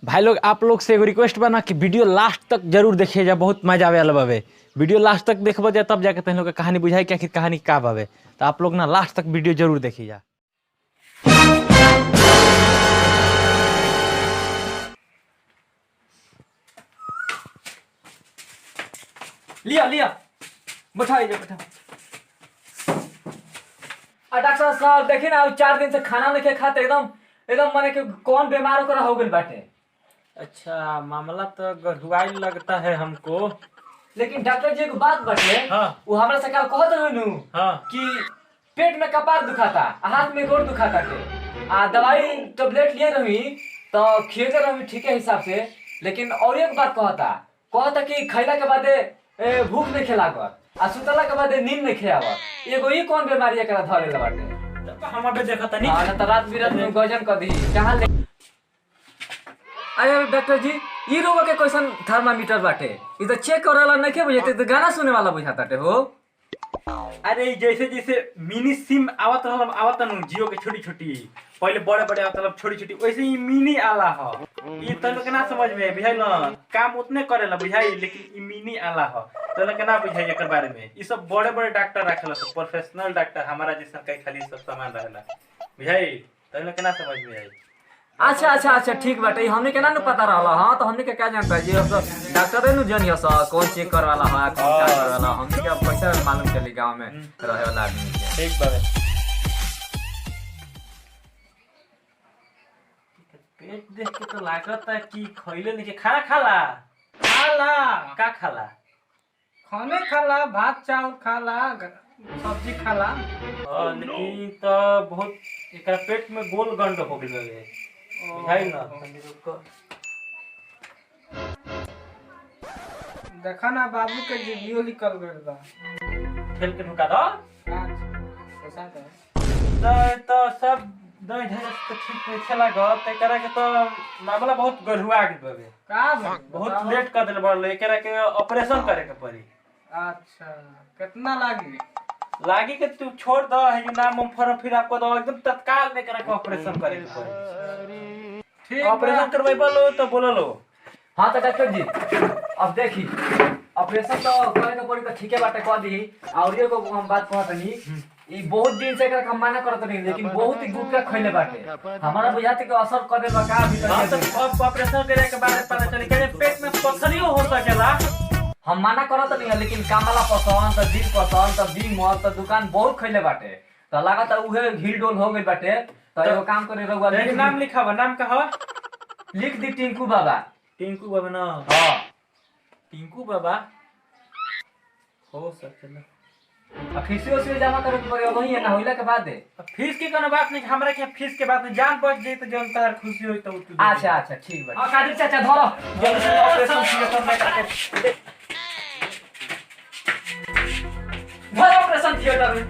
भाई लोग आप लोग से एगो रिक्वेस्ट बना कि वीडियो लास्ट तक जरूर देखिए जा, बहुत मजा आवे वाला बावे। वीडियो लास्ट तक देखबो जा तब जाके तुम लोग का कहानी बुझाई कि आखिर कहानी का बावे। तो आप लोग ना लास्ट तक वीडियो जरूर देखिए जा। लिया लिया बैठा बैठा। डॉक्टर साहब देखिए ना 4 दिन से खाना नहीं खाते, एकदम एकदम माने कि कौन बीमार होकर हो गई बाटे। अच्छा मामला तो गढ़ुआई लगता है हमको, लेकिन डॉक्टर जी को बात बाटे। हाँ। वो हमरा से कल कहत रहनु हाँ। कि पेट में कपार दुखाता, हाथ में गोड़ दुखाता के दवाई टेबलेट लिए रही तो खिएते रही ठीक है हिसाब से। लेकिन और एक बात कहता कि खैला के बाद भूख नहीं खेला कर आ सुतला के बाद नींद नहीं खेआवर। एगो ही कौन बीमारी एकरा धरे बाटे। हम अबे देखा तनी हां त रात बिरात में गजन कर दी कहां ले। अरे डॉक्टर जी ई रोग के क्वेश्चन थर्मामीटर बाटे, ई तो चेक करला नहीं के बुझाते तो गाना सुने वाला बुझाताटे हो। अरे जैसे जैसे मिनी सिम आवत न जियो के छोटी छोटी, पहले बड़े बड़े आवत छोटी छोटी, वैसे ही मिनी आला ह। ई तनो के ना समझ में बुझाई न, काम उतने करेला बुझाई, लेकिन ई मिनी आला ह तनो के ना बुझाई एकर बारे में। ई सब बड़े बड़े डॉक्टर रखेला, सब प्रोफेशनल डॉक्टर, हमारा जैसा कई खाली सब सामान रहेला बुझाई, तनो के ना समझ में आई। अच्छा ठीक बाटे, हमने के ना न पता रहला। हां तो हमने के क्या जानता है जी, डॉक्टर नु जानियो सा कौन चेक कर वाला है कौन क्या कर वाला, हमने के पैसा मालूम चली गांव में रहे वाला आदमी के। ठीक बात। पेट देख के तो लागत है कि खइले नहीं के खाना खाला का खाला, खाने खाला, भात चावल खाला, सब्जी खाला। लेकिन तो बहुत एकरा पेट में गोल गंड हो गइल है बुझाई ना। देखा ना बाबू के जीवियो निकल गइल बा। खेल के ढुका दो तो सब दही धरे तो ठीक नहीं चला गो। तो एकरा के तो मामला बहुत गढ़ुआ गइल बावे, का बहुत लेट कर देले बड़ले, एकरा के ऑपरेशन करे के पड़ी। अच्छा कितना लागी के तू छोड़ दो है जो नाम फॉर्म फिर आपको दो एकदम तत्काल में करा के ऑपरेशन करे के पड़ी। ठीक ऑपरेशन करवाई बोलो तो बोलो लो। हां तो डॉक्टर जी अब देखी ऑपरेशन तो करे के पड़ी तो ठीक है बाटे कह दी। और ये को हम बात कहत नहीं, ई बहुत दिन से एकरा हम मना करत नहीं, लेकिन बहुत ही गुटका खइले बाटे। हमारा बुझाते के असर कर दे बा का अभी तक। अब ऑपरेशन करे के बाद पता चली कि पेट में पथरियो हो सकेला। हम मना करत नहीं, लेकिन कामला पसंद त दिल पसंद त बीमल त दुकान बहुत खइले बाटे, त लागत उहे हिल डोल हो गइल बाटे। त एगो काम करे रहुआ नाम लिखावा, नाम का हो लिख दी टिंकू बाबा। टिंकू बाबा ना? हां टिंकू बाबा हो सकेला। फीस जमा करे के पड़े वही है ना होइला के बाद। फीस के कोनो बात नहीं, हमरा के फीस के बात नहीं, जान बच जाई तो जौन तार खुशी होई तो तू। अच्छा ठीक बा। हां कादिर चाचा धरो जल्दी से ऑपरेशन थिएटर में करके धरो ऑपरेशन थिएटर में।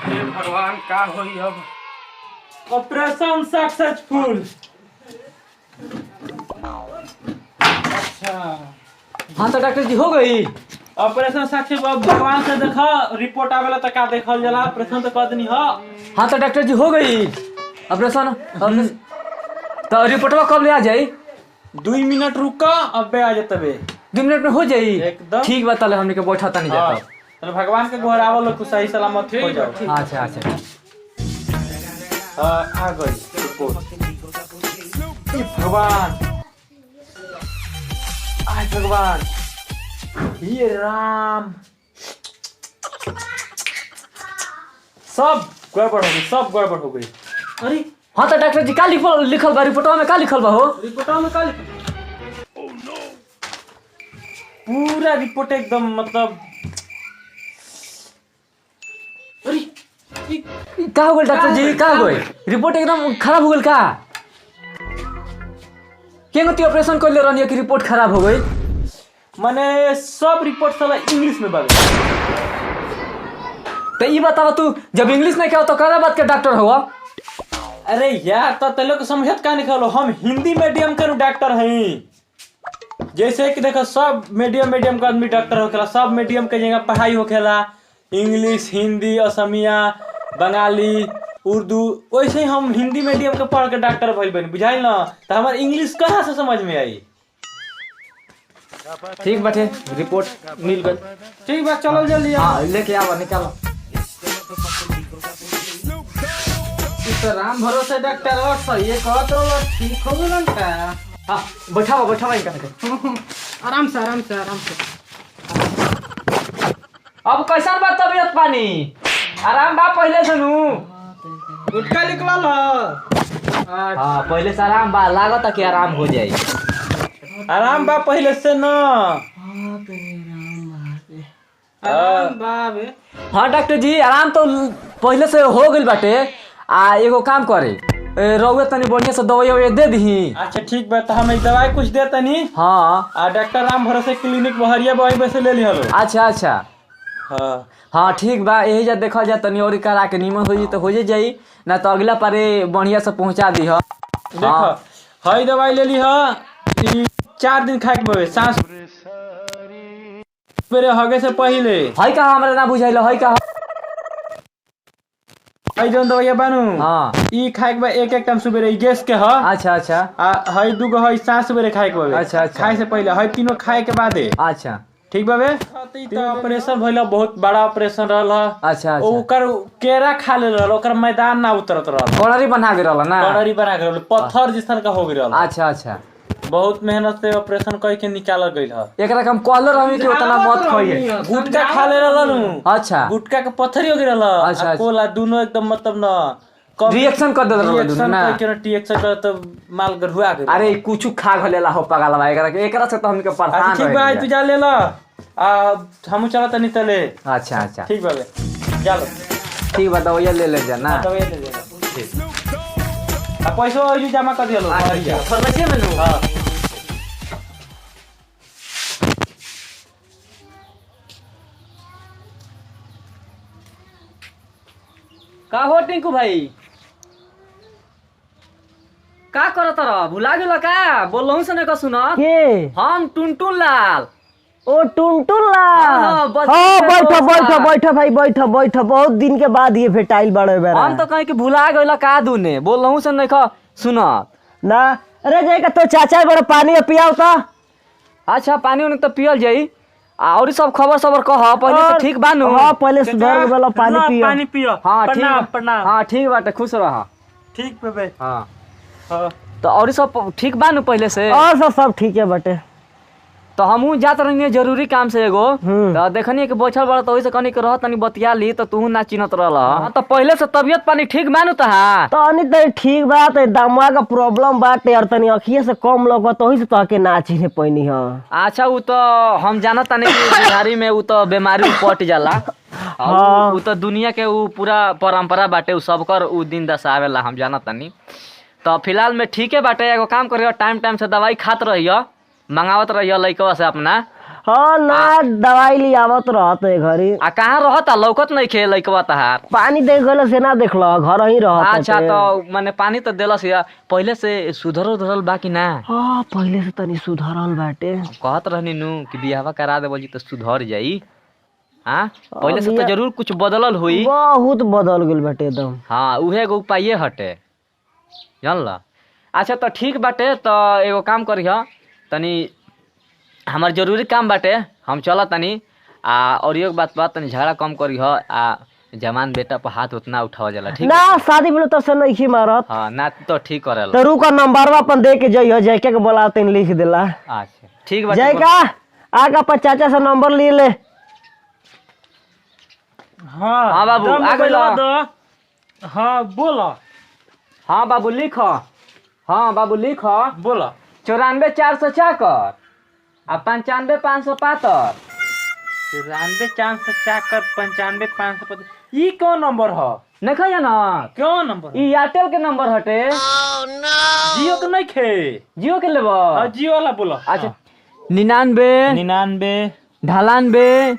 हे भगवान का होई अब। Operation successful. अच्छा हां तो डॉक्टर जी हो गई ऑपरेशन सक्सेसफुल। अब भगवान से देखा रिपोर्ट आवेला त का देखल जाला, ऑपरेशन तो कर देनी हो। हां तो डॉक्टर जी हो गई ऑपरेशन। तो रिपोर्टवा कब ले आ जाई? 2 मिनट रुका, अबे आ जतबे 2 मिनट में हो जाई एकदम। ठीक बा, ताले हमने के बैठा तनी जाता। चलो भगवान के घर आवल को सही सलामत हो जाओ। अच्छा आ गई रिपोर्ट। ये भगवान, आय भगवान, ये राम, सब गड़बड़ हो गई, सब गड़बड़ हो गई। अरे हाँ तो डॉक्टर जी का लिखल बा रिपोर्टवा में? का लिखल बा हो रिपोर्टवा में? का लिखल? पूरा रिपोर्ट एकदम मतलब, अरे का हो गइल डॉक्टर जी? का हो गइल? रिपोर्ट एकदम खराब हो गइल का? केंगती ऑपरेशन कर ले रहनी कि रिपोर्ट खराब हो गई? माने सब रिपोर्ट साला इंग्लिश में बावे। तो ये बतावा तू जब इंग्लिश नहीं क्या तो करा बात के डॉक्टर हुआ? अरे यार तो तेलो को समझत का निकालो, हम हिंदी मीडियम के डॉक्टर हैं। जैसे कि देखो सब मीडियम का आदमी डॉक्टर होखेला, सब मीडियम के जगह पढ़ाई होखेला, इंग्लिश, हिंदी, असमिया, बंगाली, उर्दू। वैसे ही हम हिंदी मीडियम के पढ़ के डॉक्टर भइल बनी, बुझाइल ना, तो हमार इंग्लिश कहाँ से समझ में आई। ठीक बाटे, रिपोर्ट मिल गई। ठीक बा, चलो जल्दी। हाँ लेके आओ, निकालो। तो राम भरोसे डॉक्टर और सही है, कहत रहो ठीक हो गलन का। हाँ बैठाओ इनका के। आराम से आराम से आराम से। अब कैसा बा तबियत पानी? आराम बा पहले से नु? गुटका निकलल ह। हाँ पहले से आराम बा, लागत है कि आराम हो जाई। आराम बा पहले से ना। आराम बाबे। हाँ डॉक्टर जी, आराम तो पहले से हो गइल बाटे। आ एगो काम करे, रउए तनी बढ़िया से दवाई दे दी। अच्छा ठीक बा, तो हम दवाई कुछ दे तनी। हाँ आ डॉक्टर राम भरोसे क्लिनिक बहरिया बॉय में से ले ली हलो। अच्छा। हाँ हाँ ठीक बा, यही जा देखा जा तनी और करा के नीमन हो जी तो हो जाई, ना तो अगला पारे बढ़िया से पहुंचा दी। देखो हई दवाई ले ली ह, 4 दिन खाए के बवे, सांस मेरे हगे से पहले। हई कहा हमरा ना बुझाइल, हई कहा हई जौन दवाई बानू, हाँ ई खाए के बा एक टाइम सुबेरे, ई गैस के ह। अच्छा। आ हई दूगो हई सांस सुबेरे खाए के बवे। अच्छा। खाए से पहले हई तीनों खाए के बादे। अच्छा ठीक बाबे। तो ऑपरेशन भइला, बहुत बड़ा ऑपरेशन रहल। अच्छा। ओकर केरा खा ले रहल, ओकर मैदान ना उतरत रहल, कड़री बना के रहल ना? कड़री बना के रहल, पत्थर जिसन का हो गइल। अच्छा। बहुत मेहनत से ऑपरेशन करके निकालल गइल ह। एकरा हम कहले रहमी कि उतना मत खाइए। गुटखा खा ले रहल नु। अच्छा। गुटखा के पत्थरी हो गइल। अच्छा। कोला दोनों एकदम मतलब ना रिएक्शन कर देल रहल ना। रिएक्शन कर तो माल गरुआ गइल। अरे कुछ खा घलेला हो पगलवा, एकरा से तो हमके परेशान ठीक बा, तू जा ले ला। हमू चलत तनी तले। अच्छा। ठीक बाबे, चलो। ठीक बा, दवाई ले जा ना। दवाई ले ले। ठीक। आ पैसा और जमा कर दियो। फार्मेसी में नु। हां का हो टिंकू भाई, का करत रह? भुला गेल का? बोलहु से नहीं का सुना के? हम टुनटुन लाल। ओ टुनटुन लाल। हाँ, बैठो भाई, बैठो। बहुत दिन के बाद ये भेटाइल बड़े बेरा। हम तो कहीं के भुला गइल का दुने, बोलहु से नहीं का सुना ना। अरे जाएगा तो चाचा बड़ा पानी पियाओ तो। अच्छा पानी उन्हें तो पियल जाई। और सब खबर कह पहले से ठीक बानू? हाँ पहले सुधर वाला पानी पियो। पानी पियो। हाँ ठीक, प्रणाम। हाँ ठीक बाटे, खुश रह। ठीक बाबे। हाँ हां तो और सब ठीक बानू पहले से? और सब ठीक है बटे। तो हमहू जात रही जरूरी काम से एगो, तो देखनी कि बैठल बड़ा तो वही से कहनी कि रह तनी बतिया ली, तो तू ना चिन्हत रहल। तो पहले से तबियत पानी ठीक मानू तहा? तो अनी तो ठीक बा, तो दमा का प्रॉब्लम बाटे और तनी अखिए से कम लगा, तो वही से तो के ना चिन्ह पैनी ह। अच्छा वो तो हम जानत तानी कि बिहारी में वो तो बीमारी पट जाला। हाँ। वो तो दुनिया के वो पूरा परंपरा बाटे, उ सबकर उ दिन दशावेला, हम जानत तानी। तो फिलहाल में ठीक है बाटे, एगो काम करियो, टाइम से दवाई खात रहियो, मंगावत रहियो लइकवा से अपना। हाँ ना, दवाई ली आवत रहत है घरी। आ कहाँ रहता? लौकत नहीं खे लइकवा तहार। पानी देख गल से ना देखल, घर ही रहत। अच्छा तो माने पानी तो देलस या पहले से सुधरल बा कि ना? हाँ पहले से तनी सुधरल बाटे। कहत रहनी नु कि बियाह करा देबो जी तो सुधर जाई। हाँ पहले से तो जरूर कुछ बदलल हुई। बहुत बदल गेल बाटे एकदम। हाँ उहे एगो उपाय हटे, जानला। अच्छा तो ठीक बाटे, तो एगो काम करिह, तनी हमार जरूरी काम बाटे, हम चला तनी। और एक बात तनी झगड़ा कम करिह। जवान बेटा पर हाथ उतना उठाव जाला, ठीक ना शादी भेल तो से नहीं मारत। हाँ ना तो ठीक करेला। तो रुका नंबरवा अपन दे के जइहो, जयके के बोला तनी लिख देला। अच्छा ठीक बा। जयका आगा अपन चाचा से नंबर ले ले। हाँ बाबू आ गइल। हाँ बोला। हाँ बाबू लिख। हाँ बाबू लिख। बोला। 94 404 आ 95 575। 94 404 95 550। ई कौन नंबर ह? नहीं खा ना? कौन नंबर? ई एयरटेल के नंबर हटे। जियो के नहीं खे। जियो के लेबो? हाँ जियो वाला बोला। अच्छा 99 99 98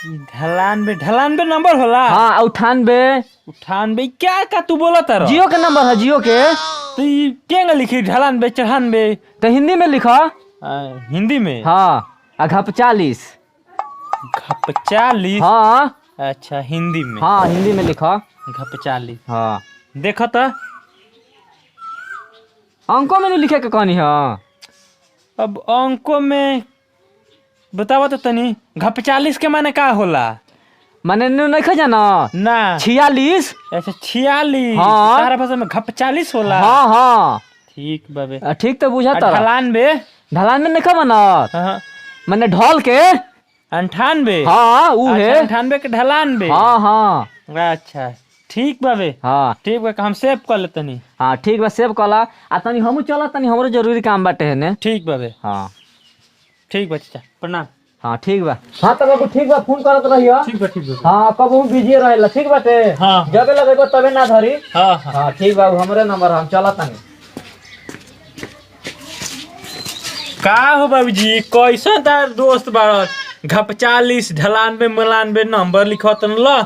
98 नंबर होला। हाँ 98 98 क्या का तू बोला तारा? जियो के नंबर है, जियो के। तो ये क्या लिखी 98 94? तो हिंदी में लिखा। हिंदी में? हाँ 40 40। हाँ अच्छा हिंदी में। हाँ हिंदी में लिखा। घपचाली। हाँ देखो तो अंकों में नहीं लिखे के कहानी है। अब अंकों में बतावा तो तनी, घपचालीस के माने का होला? माने नहीं खा जाना ना 46। अच्छा 46। हाँ। सारा भाषा में घपचालीस होला। हाँ हाँ ठीक बाबे। ठीक तो बुझा था। ढलान बे। ढलान में नहीं खा बना हाँ। मैंने ढोल के 98। हाँ वो है। 98 के ढलान बे। हाँ हाँ अच्छा ठीक बाबे। हाँ ठीक बा, हम सेव कर लेतनी। हाँ ठीक बा सेव कला। आ तनी हमू चला तनी हमरो जरूरी काम बाटे है ने। ठीक बाबे। हाँ ठीक बा चाचा, प्रणाम। हाँ ठीक बा। हाँ तो बाबू ठीक बा, फोन करत रहियो। ठीक बा ठीक बा। हाँ कब हम बिजी रहेला ठीक बाटे। हाँ। जबे लगेबो तबे ना धरी। हाँ हाँ। हाँ ठीक बाबू, हमरे नंबर हम चला तनी। का हो बाबूजी, कैसन तार दोस्त बाड़? घपचालीस 98 99 नंबर लिखतन ल।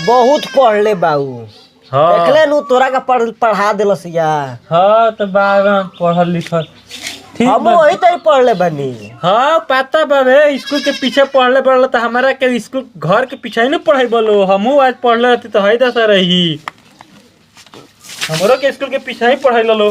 बहुत पढ़ ले बाबू। हाँ देखले नु तोरा का पढ़ा देलस या। हाँ तो बाबा पढ़ल लिखल ठीक हम बा। वही तरी पढ़ ले बनी। हाँ पता बाबे, स्कूल के पीछे पढ़ले पढ़ल तो हमारा के स्कूल घर के पीछे ही न पढ़ाई बोलो। हमहू आज पढ़ले रहती तो है दशा रही, हमरो के स्कूल के पीछे ही पढ़ाई लो।